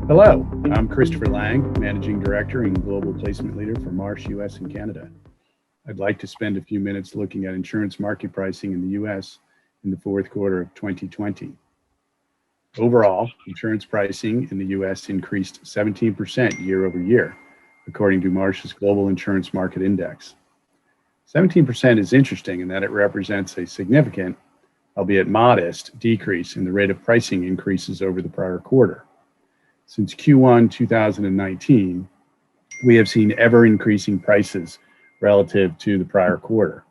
Hello, I'm Christopher Lang, Managing Director and Global Placement Leader for Marsh, US and Canada. I'd like to spend a few minutes looking at insurance market pricing in the US in the fourth quarter of 2020. Overall, insurance pricing in the US increased 17% year over year, according to Marsh's Global Insurance Market Index. 17% is interesting in that it represents a significant, albeit modest, decrease in the rate of pricing increases over the prior quarter. Since Q1 2019, we have seen ever-increasing prices relative to the prior quarter.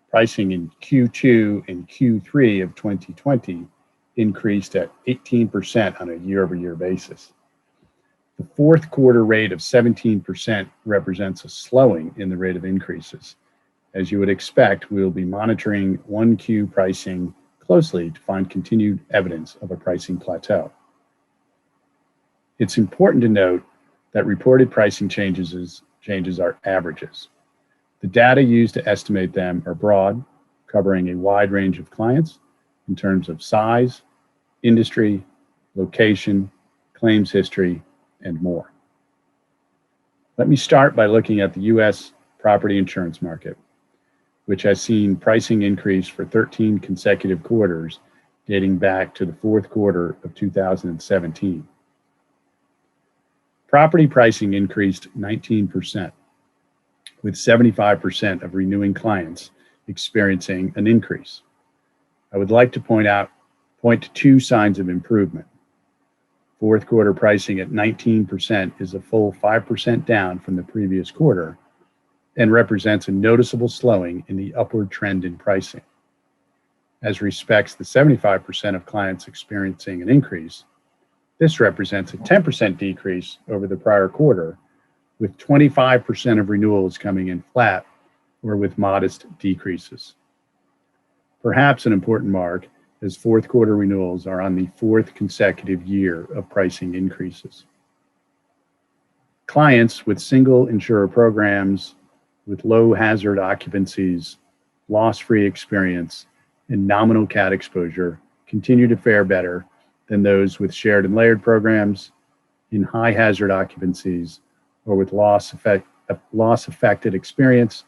Pricing in Q2 and Q3 of 2020 increased at 18% on a year-over-year basis. The fourth quarter rate of 17% represents a slowing in the rate of increases. As you would expect, we will be monitoring 1Q pricing closely to find continued evidence of a pricing plateau. It's important to note that reported pricing changes are averages. The data used to estimate them are broad, covering a wide range of clients in terms of size, industry, location, claims history, and more. Let me start by looking at the U.S. property insurance market, which has seen pricing increase for 13 consecutive quarters dating back to the fourth quarter of 2017. Property pricing increased 19%, with 75% of renewing clients experiencing an increase. I would like to point to two signs of improvement. Fourth quarter pricing at 19% is a full 5% down from the previous quarter and represents a noticeable slowing in the upward trend in pricing. As respects the 75% of clients experiencing an increase, this represents a 10% decrease over the prior quarter, with 25% of renewals coming in flat or with modest decreases. Perhaps an important mark, as fourth quarter renewals are on the fourth consecutive year of pricing increases. Clients with single insurer programs, with low hazard occupancies, loss-free experience, and nominal CAT exposure continue to fare better than those with shared and layered programs, in high hazard occupancies, or with loss-affected experience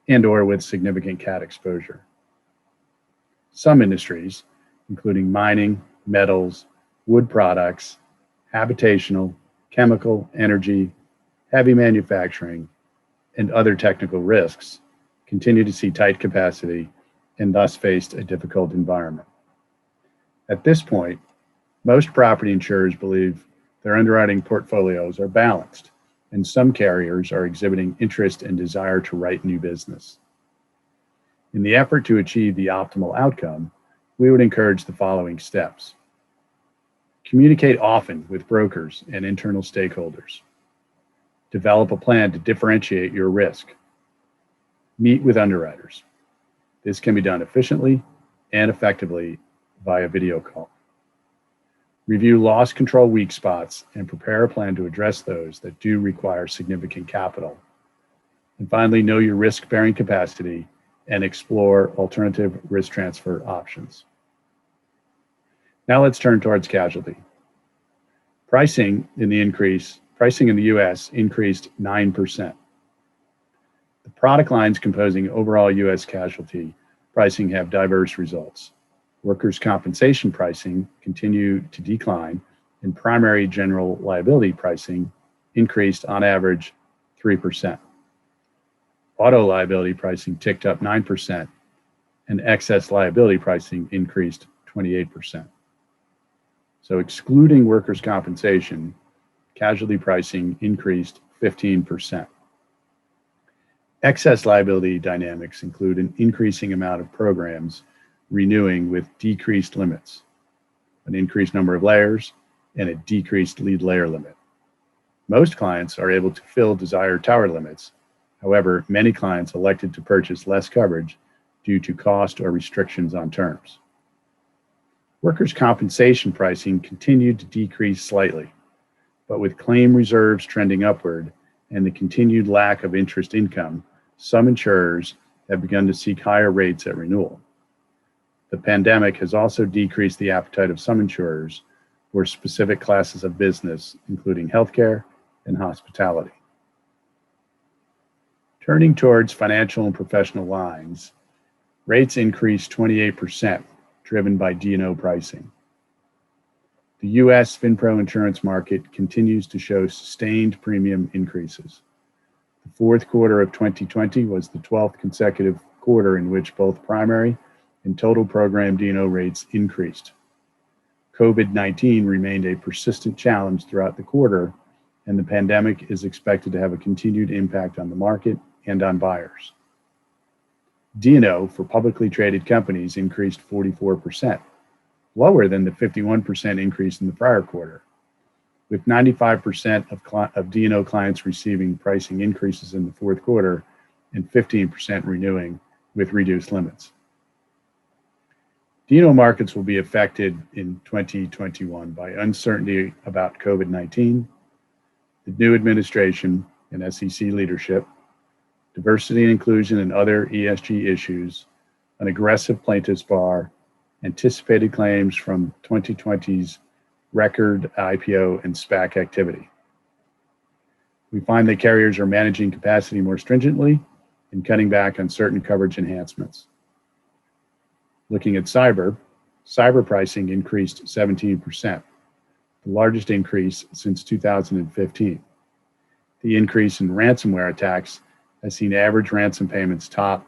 and or with significant CAT exposure. Some industries, including mining, metals, wood products, habitational, chemical, energy, heavy manufacturing, and other technical risks, continue to see tight capacity and thus faced a difficult environment. At this point, most property insurers believe their underwriting portfolios are balanced, and some carriers are exhibiting interest and desire to write new business. In the effort to achieve the optimal outcome, we would encourage the following steps. Communicate often with brokers and internal stakeholders. Develop a plan to differentiate your risk. Meet with underwriters. This can be done efficiently and effectively via video call. Review loss control weak spots and prepare a plan to address those that do require significant capital. And finally, know your risk-bearing capacity and explore alternative risk transfer options. Now let's turn towards casualty. Pricing in the US increased 9%. The product lines composing overall US casualty pricing have diverse results. Workers' compensation pricing continued to decline, and primary general liability pricing increased on average 3%. Auto liability pricing ticked up 9%, and excess liability pricing increased 28%. So excluding workers' compensation, casualty pricing increased 15%. Excess liability dynamics include an increasing amount of programs renewing with decreased limits, an increased number of layers, and a decreased lead layer limit. Most clients are able to fill desired tower limits. However, many clients elected to purchase less coverage due to cost or restrictions on terms. Workers' compensation pricing continued to decrease slightly, but with claim reserves trending upward and the continued lack of interest income, some insurers have begun to seek higher rates at renewal. The pandemic has also decreased the appetite of some insurers, for specific classes of business, including healthcare and hospitality. Turning towards financial and professional lines, rates increased 28%, driven by D&O pricing. The U.S. FinPro insurance market continues to show sustained premium increases. The fourth quarter of 2020 was the 12th consecutive quarter in which both primary and total program D&O rates increased. COVID-19 remained a persistent challenge throughout the quarter, and the pandemic is expected to have a continued impact on the market and on buyers. D&O for publicly traded companies increased 44%, lower than the 51% increase in the prior quarter, with 95% of D&O clients receiving pricing increases in the fourth quarter and 15% renewing with reduced limits. D&O markets will be affected in 2021 by uncertainty about COVID-19, the new administration and SEC leadership, diversity and inclusion and other ESG issues, an aggressive plaintiffs bar, anticipated claims from 2020's record IPO and SPAC activity. We find that carriers are managing capacity more stringently and cutting back on certain coverage enhancements. Looking at cyber pricing increased 17%, the largest increase since 2015. The increase in ransomware attacks has seen average ransom payments top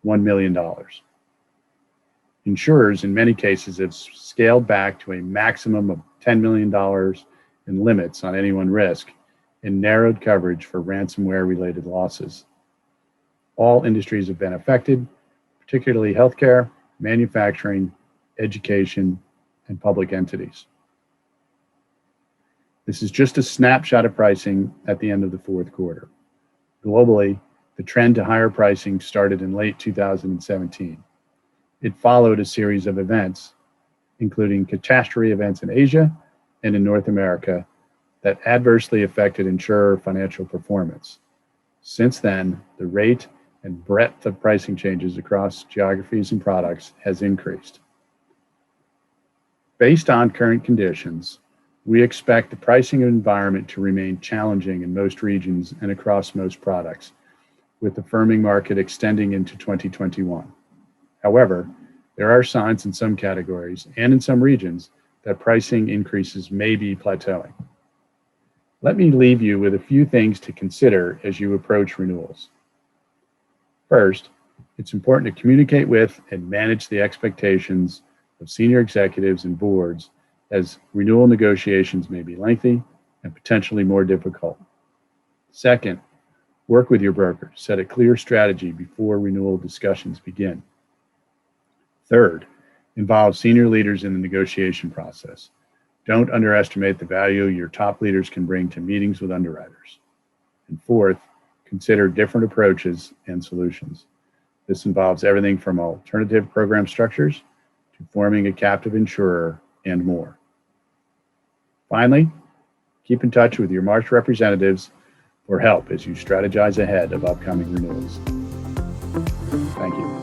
$1 million. Insurers, in many cases, have scaled back to a maximum of $10 million in limits on any one risk and narrowed coverage for ransomware-related losses. All industries have been affected, particularly healthcare, manufacturing, education, and public entities. This is just a snapshot of pricing at the end of the fourth quarter. Globally, the trend to higher pricing started in late 2017. It followed a series of events, including catastrophe events in Asia and in North America, that adversely affected insurer financial performance. Since then, the rate and breadth of pricing changes across geographies and products has increased. Based on current conditions, we expect the pricing environment to remain challenging in most regions and across most products, with the firming market extending into 2021. However, there are signs in some categories and in some regions that pricing increases may be plateauing. Let me leave you with a few things to consider as you approach renewals. First, it's important to communicate with and manage the expectations of senior executives and boards, as renewal negotiations may be lengthy and potentially more difficult. Second, work with your broker to set a clear strategy before renewal discussions begin. Third, involve senior leaders in the negotiation process. Don't underestimate the value your top leaders can bring to meetings with underwriters. And fourth, consider different approaches and solutions. This involves everything from alternative program structures to forming a captive insurer and more. Finally, keep in touch with your Marsh representatives for help as you strategize ahead of upcoming renewals. Thank you.